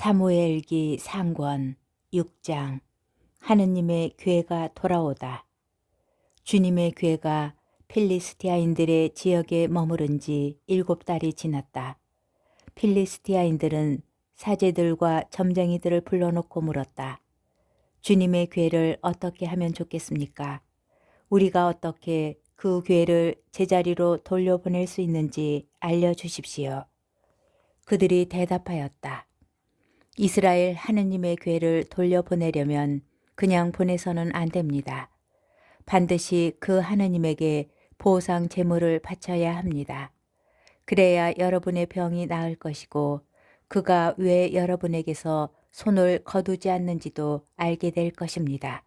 사무엘기 상권 6장. 하느님의 괴가 돌아오다. 주님의 괴가 필리스티아인들의 지역에 머무른 지 7달이 지났다. 필리스티아인들은 사제들과 점쟁이들을 불러놓고 물었다. 주님의 괴를 어떻게 하면 좋겠습니까? 우리가 어떻게 그 괴를 제자리로 돌려보낼 수 있는지 알려주십시오. 그들이 대답하였다. 이스라엘 하느님의 괴를 돌려보내려면 그냥 보내서는 안 됩니다. 반드시 그 하느님에게 보상 제물을 바쳐야 합니다. 그래야 여러분의 병이 나을 것이고 그가 왜 여러분에게서 손을 거두지 않는지도 알게 될 것입니다.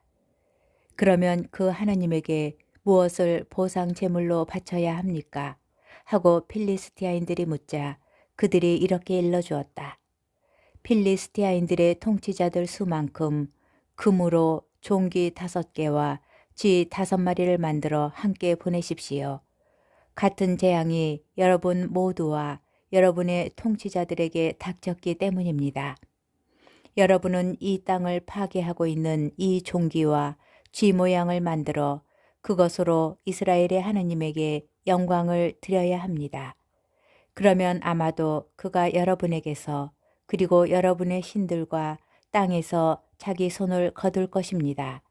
그러면 그 하느님에게 무엇을 보상 제물로 바쳐야 합니까? 하고 필리스티아인들이 묻자 그들이 이렇게 일러주었다. 필리스티아인들의 통치자들 수만큼 금으로 종기 5개와 쥐 5마리를 만들어 함께 보내십시오. 같은 재앙이 여러분 모두와 여러분의 통치자들에게 닥쳤기 때문입니다. 여러분은 이 땅을 파괴하고 있는 이 종기와 쥐 모양을 만들어 그것으로 이스라엘의 하느님에게 영광을 드려야 합니다. 그러면 아마도 그가 여러분에게서 그리고 여러분의 신들과 땅에서 자기 손을 거둘 것입니다.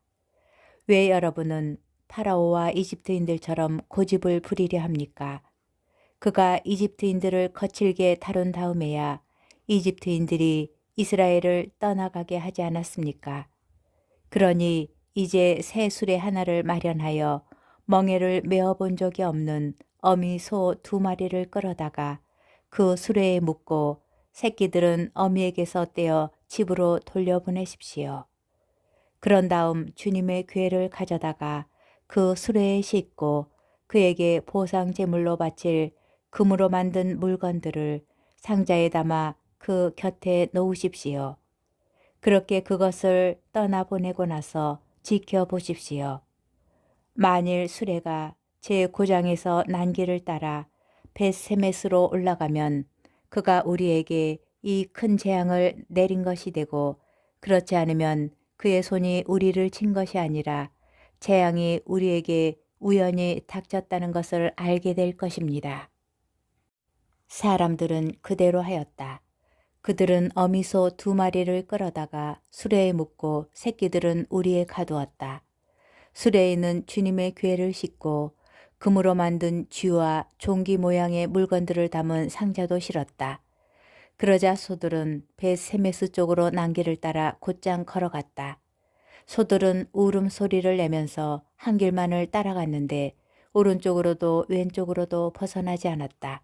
왜 여러분은 파라오와 이집트인들처럼 고집을 부리려 합니까? 그가 이집트인들을 거칠게 다룬 다음에야 이집트인들이 이스라엘을 떠나가게 하지 않았습니까? 그러니 이제 새 수레 하나를 마련하여 멍에를 메어본 적이 없는 어미 소 2마리를 끌어다가 그 수레에 묶고 새끼들은 어미에게서 떼어 집으로 돌려보내십시오. 그런 다음 주님의 괴를 가져다가 그 수레에 싣고 그에게 보상 제물로 바칠 금으로 만든 물건들을 상자에 담아 그 곁에 놓으십시오. 그렇게 그것을 떠나보내고 나서 지켜보십시오. 만일 수레가 제 고장에서 난길을 따라 벳세메스로 올라가면 그가 우리에게 이 큰 재앙을 내린 것이 되고 그렇지 않으면 그의 손이 우리를 친 것이 아니라 재앙이 우리에게 우연히 닥쳤다는 것을 알게 될 것입니다. 사람들은 그대로 하였다. 그들은 어미소 2마리를 끌어다가 수레에 묶고 새끼들은 우리에 가두었다. 수레에는 주님의 괴를 싣고 금으로 만든 쥐와 종기 모양의 물건들을 담은 상자도 실었다. 그러자 소들은 벳세메스 쪽으로 난길을 따라 곧장 걸어갔다. 소들은 울음소리를 내면서 한 길만을 따라갔는데 오른쪽으로도 왼쪽으로도 벗어나지 않았다.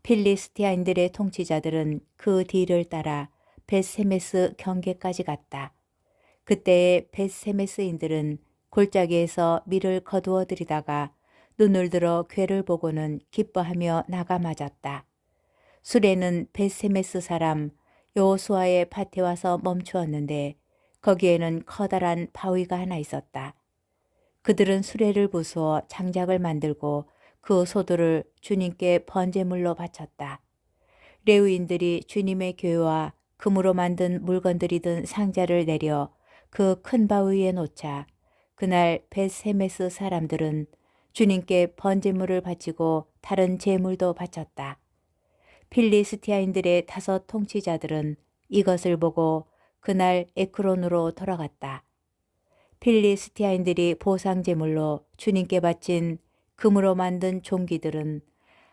필리스티아인들의 통치자들은 그 뒤를 따라 벳세메스 경계까지 갔다. 그때의 벳세메스인들은 골짜기에서 밀을 거두어 들이다가 눈을 들어 괴를 보고는 기뻐하며 나가 맞았다. 수레는 벳세메스 사람 여호수아의 밭에 와서 멈추었는데 거기에는 커다란 바위가 하나 있었다. 그들은 수레를 부수어 장작을 만들고 그 소들을 주님께 번제물로 바쳤다. 레위인들이 주님의 괴와 금으로 만든 물건들이 든 상자를 내려 그 큰 바위 위에 놓자 그날 벳세메스 사람들은 주님께 번제물을 바치고 다른 제물도 바쳤다. 필리스티아인들의 5 통치자들은 이것을 보고 그날 에크론으로 돌아갔다. 필리스티아인들이 보상제물로 주님께 바친 금으로 만든 종기들은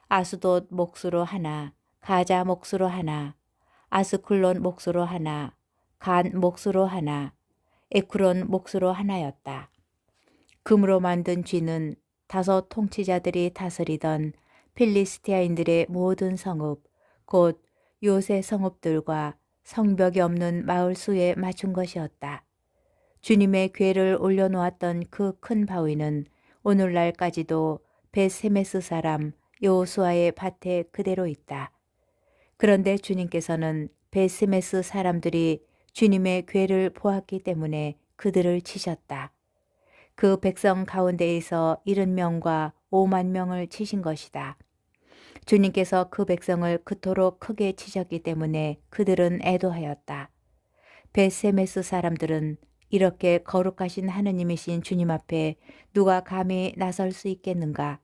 아스돗 몫으로 하나, 가자 몫으로 하나, 아스쿨론 몫으로 하나, 간 몫으로 하나, 에크론 몫으로 하나였다. 금으로 만든 쥐는 5 통치자들이 다스리던 필리스티아인들의 모든 성읍, 곧 요새 성읍들과 성벽이 없는 마을 수에 맞춘 것이었다. 주님의 괴를 올려놓았던 그 큰 바위는 오늘날까지도 벳세메스 사람 여호수아의 밭에 그대로 있다. 그런데 주님께서는 벳세메스 사람들이 주님의 괴를 보았기 때문에 그들을 치셨다. 그 백성 가운데에서 70명과 5만 명을 치신 것이다. 주님께서 그 백성을 그토록 크게 치셨기 때문에 그들은 애도하였다. 벳세메스 사람들은 이렇게 거룩하신 하느님이신 주님 앞에 누가 감히 나설 수 있겠는가?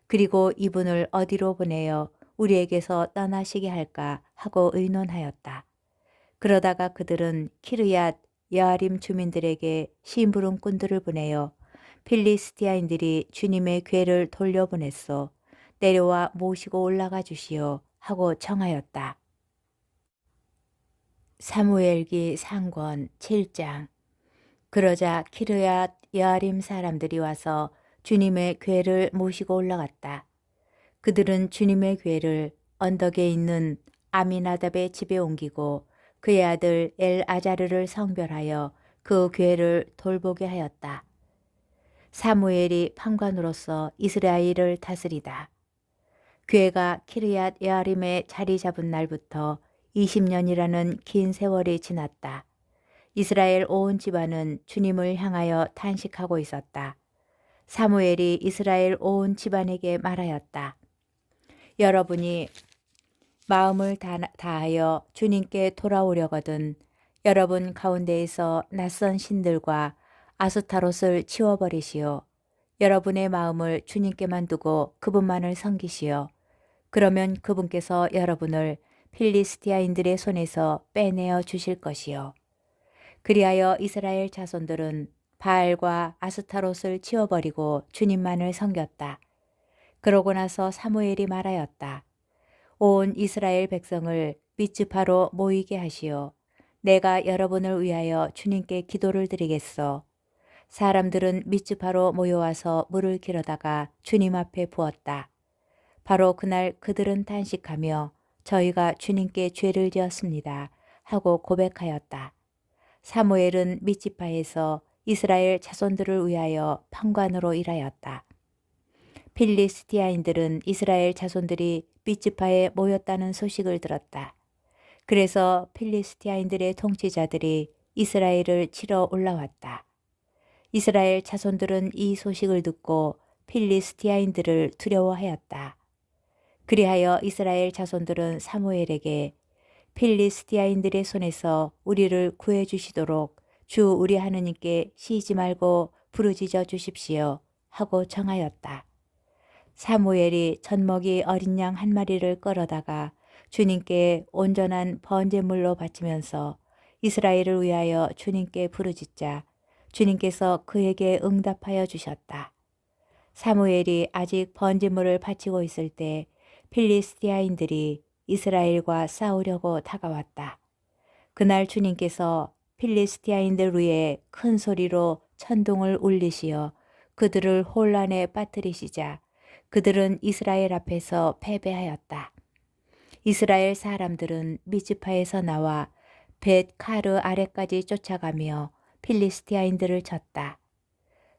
그리고 이분을 어디로 보내어 우리에게서 떠나시게 할까 하고 의논하였다. 그러다가 그들은 키르얏 여아림 주민들에게 심부름꾼들을 보내어 필리스티아인들이 주님의 궤를 돌려보냈소. 내려와 모시고 올라가 주시오 하고 청하였다. 사무엘기 상권 7장. 그러자 키르얏 여아림 사람들이 와서 주님의 궤를 모시고 올라갔다. 그들은 주님의 궤를 언덕에 있는 아미나답의 집에 옮기고 그의 아들 엘아자르를 성별하여 그 궤를 돌보게 하였다. 사무엘이 판관으로서 이스라엘을 다스리다. 궤가 키르얏 여아림에 자리 잡은 날부터 20년이라는 긴 세월이 지났다. 이스라엘 온 집안은 주님을 향하여 탄식하고 있었다. 사무엘이 이스라엘 온 집안에게 말하였다. 여러분이 마음을 다하여 주님께 돌아오려거든 여러분 가운데에서 낯선 신들과 아스타롯을 치워버리시오. 여러분의 마음을 주님께만 두고 그분만을 섬기시오. 그러면 그분께서 여러분을 필리스티아인들의 손에서 빼내어 주실 것이요. 그리하여 이스라엘 자손들은 바알과 아스타롯을 치워버리고 주님만을 섬겼다. 그러고 나서 사무엘이 말하였다. 온 이스라엘 백성을 미츠파로 모이게 하시오. 내가 여러분을 위하여 주님께 기도를 드리겠소. 사람들은 미츠파로 모여와서 물을 길어다가 주님 앞에 부었다. 바로 그날 그들은 탄식하며 저희가 주님께 죄를 지었습니다 하고 고백하였다. 사무엘은 미츠파에서 이스라엘 자손들을 위하여 판관으로 일하였다. 필리스티아인들은 이스라엘 자손들이 미츠파에 모였다는 소식을 들었다. 그래서 필리스티아인들의 통치자들이 이스라엘을 치러 올라왔다. 이스라엘 자손들은 이 소식을 듣고 필리스티아인들을 두려워하였다. 그리하여 이스라엘 자손들은 사무엘에게 필리스티아인들의 손에서 우리를 구해주시도록 주 우리 하느님께 쉬지 말고 부르짖어 주십시오 하고 청하였다. 사무엘이 젖먹이 어린 양 한 마리를 끌어다가 주님께 온전한 번제물로 바치면서 이스라엘을 위하여 주님께 부르짖자 주님께서 그에게 응답하여 주셨다. 사무엘이 아직 번제물을 바치고 있을 때 필리스티아인들이 이스라엘과 싸우려고 다가왔다. 그날 주님께서 필리스티아인들 위에 큰 소리로 천둥을 울리시어 그들을 혼란에 빠뜨리시자 그들은 이스라엘 앞에서 패배하였다. 이스라엘 사람들은 미즈파에서 나와 벳 카르 아래까지 쫓아가며 필리스티아인들을 쳤다.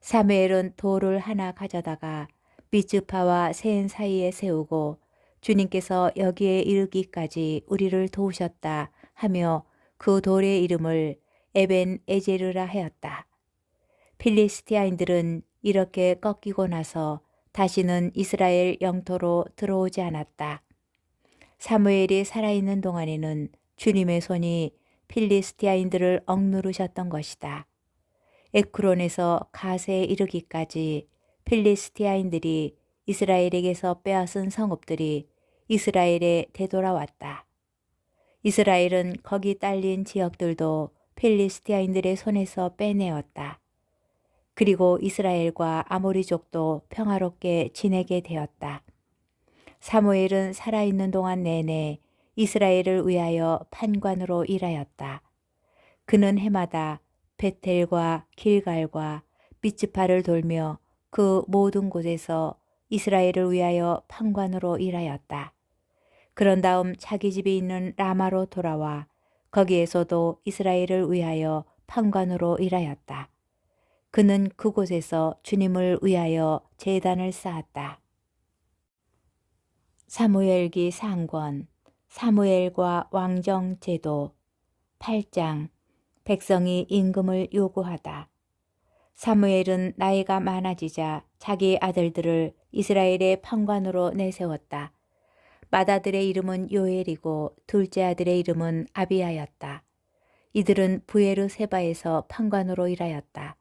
사무엘은 돌을 하나 가져다가 미즈파와 센 사이에 세우고 주님께서 여기에 이르기까지 우리를 도우셨다 하며 그 돌의 이름을 에벤 에제르라 하였다. 필리스티아인들은 이렇게 꺾이고 나서 다시는 이스라엘 영토로 들어오지 않았다. 사무엘이 살아있는 동안에는 주님의 손이 필리스티아인들을 억누르셨던 것이다. 에크론에서 가세에 이르기까지 필리스티아인들이 이스라엘에게서 빼앗은 성읍들이 이스라엘에 되돌아왔다. 이스라엘은 거기 딸린 지역들도 필리스티아인들의 손에서 빼내었다. 그리고 이스라엘과 아모리족도 평화롭게 지내게 되었다. 사무엘은 살아있는 동안 내내 이스라엘을 위하여 판관으로 일하였다. 그는 해마다 베텔과 길갈과 미츠파를 돌며 그 모든 곳에서 이스라엘을 위하여 판관으로 일하였다. 그런 다음 자기 집이 있는 라마로 돌아와 거기에서도 이스라엘을 위하여 판관으로 일하였다. 그는 그곳에서 주님을 위하여 제단을 쌓았다. 사무엘기 상권 사무엘과 왕정 제도 8장 백성이 임금을 요구하다. 사무엘은 나이가 많아지자 자기 아들들을 이스라엘의 판관으로 내세웠다. 맏아들의 이름은 요엘이고 둘째 아들의 이름은 아비야였다. 이들은 부에르 세바에서 판관으로 일하였다.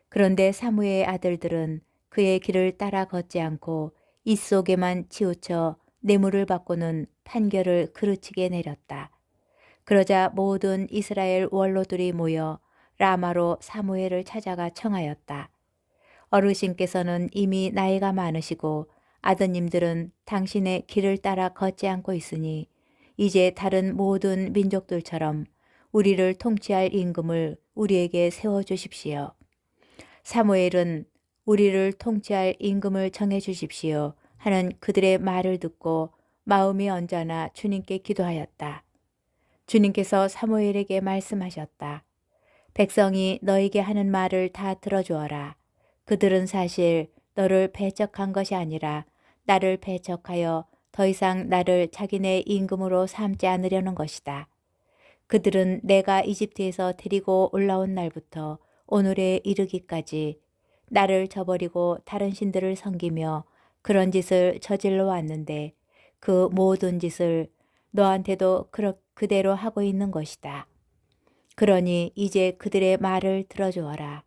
그런데 사무엘의 아들들은 그의 길을 따라 걷지 않고 이 속에만 치우쳐 뇌물을 받고는 판결을 그르치게 내렸다. 그러자 모든 이스라엘 원로들이 모여 라마로 사무엘을 찾아가 청하였다. 어르신께서는 이미 나이가 많으시고 아드님들은 당신의 길을 따라 걷지 않고 있으니 이제 다른 모든 민족들처럼 우리를 통치할 임금을 우리에게 세워주십시오. 사무엘은 우리를 통치할 임금을 정해주십시오 하는 그들의 말을 듣고 마음이 언짢아 주님께 기도하였다. 주님께서 사무엘에게 말씀하셨다. 백성이 너에게 하는 말을 다 들어주어라. 그들은 사실 너를 배척한 것이 아니라 나를 배척하여 더 이상 나를 자기네 임금으로 삼지 않으려는 것이다. 그들은 내가 이집트에서 데리고 올라온 날부터 오늘에 이르기까지 나를 저버리고 다른 신들을 섬기며 그런 짓을 저질러 왔는데 그 모든 짓을 너한테도 그대로 하고 있는 것이다. 그러니 이제 그들의 말을 들어주어라.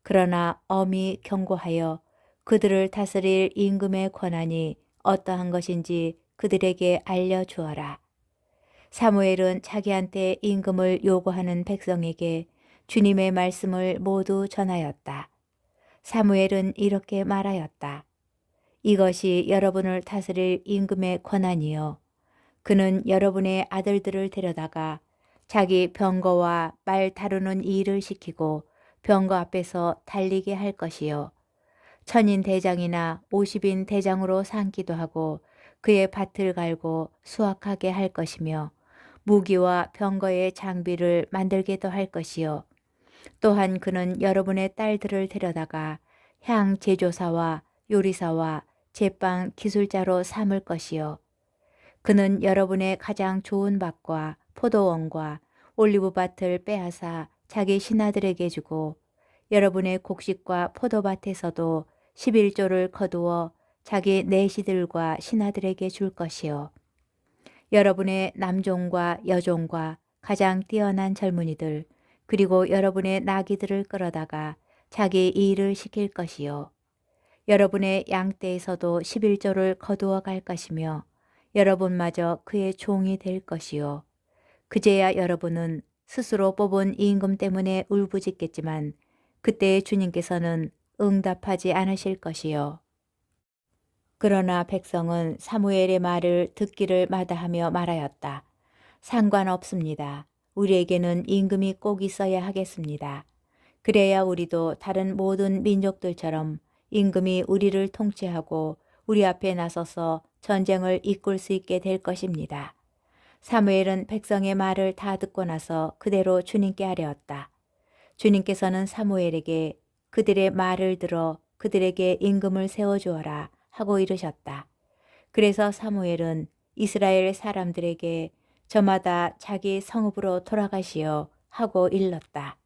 그러나 엄히 경고하여 그들을 다스릴 임금의 권한이 어떠한 것인지 그들에게 알려주어라. 사무엘은 자기한테 임금을 요구하는 백성에게 주님의 말씀을 모두 전하였다. 사무엘은 이렇게 말하였다. 이것이 여러분을 다스릴 임금의 권한이요. 그는 여러분의 아들들을 데려다가 자기 병거와 말 다루는 일을 시키고 병거 앞에서 달리게 할 것이요. 천인 대장이나 50인 대장으로 삼기도 하고 그의 밭을 갈고 수확하게 할 것이며 무기와 병거의 장비를 만들게도 할 것이요. 또한 그는 여러분의 딸들을 데려다가 향 제조사와 요리사와 제빵 기술자로 삼을 것이요. 그는 여러분의 가장 좋은 밭과 포도원과 올리브밭을 빼앗아 자기 신하들에게 주고 여러분의 곡식과 포도밭에서도 11조를 거두어 자기 내시들과 신하들에게 줄 것이요. 여러분의 남종과 여종과 가장 뛰어난 젊은이들 그리고 여러분의 나귀들을 끌어다가 자기 일을 시킬 것이요. 여러분의 양떼에서도 11조를 거두어 갈 것이며 여러분마저 그의 종이 될 것이요. 그제야 여러분은 스스로 뽑은 임금 때문에 울부짖겠지만 그때 주님께서는 응답하지 않으실 것이요. 그러나 백성은 사무엘의 말을 듣기를 마다하며 말하였다. 상관없습니다. 우리에게는 임금이 꼭 있어야 하겠습니다. 그래야 우리도 다른 모든 민족들처럼 임금이 우리를 통치하고 우리 앞에 나서서 전쟁을 이끌 수 있게 될 것입니다. 사무엘은 백성의 말을 다 듣고 나서 그대로 주님께 아뢰었다. 주님께서는 사무엘에게 그들의 말을 들어 그들에게 임금을 세워주어라 하고 이르셨다. 그래서 사무엘은 이스라엘 사람들에게 저마다 자기 성읍으로 돌아가시오 하고 일렀다.